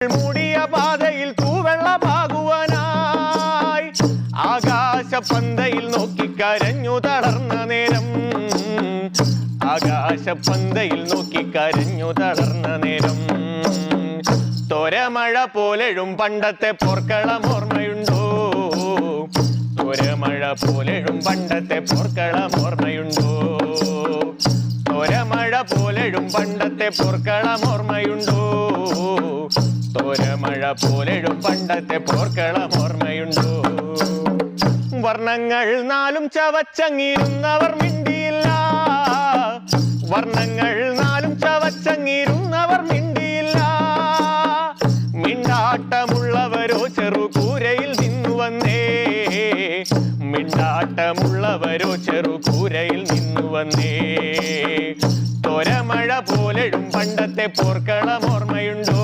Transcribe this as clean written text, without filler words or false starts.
മൂടിയ പാതയിൽ തൂവെള്ളമാകുവാനായി ആകാശപ്പന്തയിൽ നോക്കിക്കരഞ്ഞു തളർന്ന നേരം, ആകാശപ്പന്തയിൽ നോക്കിക്കരഞ്ഞു തളർന്ന നേരം. തോരമഴ പോലെഴും പണ്ടത്തെ പോർക്കളം ഓർമ്മയുണ്ടോ? തോരമഴ പോലെഴും പണ്ടത്തെ പോർക്കളം ഓർമ്മയുണ്ടോ? തോരമഴ പോലെഴും പണ്ടത്തെ പോർക്കളം ഓർമ്മയുണ്ടോ? തോരമഴ പോലെഴും പണ്ടത്തെ പോർക്കളം ഓർമ്മയുണ്ടോ? വർണ്ണങ്ങൾ നാലും ചവച്ചങ്ങിരുന്നവർ മിണ്ടിയില്ല, വർണ്ണങ്ങൾ നാലും ചവച്ചങ്ങിരുന്നവർ മിണ്ടിയില്ല. മിണ്ടാട്ടമുള്ളവരോ ചെറുകൂരയിൽ നിന്നു വന്നേ, മിണ്ടാട്ടമുള്ളവരോ ചെറുകൂരയിൽ നിന്നു വന്നേ. തോരമഴ പോലെഴും പണ്ടത്തെ പോർക്കളം ഓർമ്മയുണ്ടോ?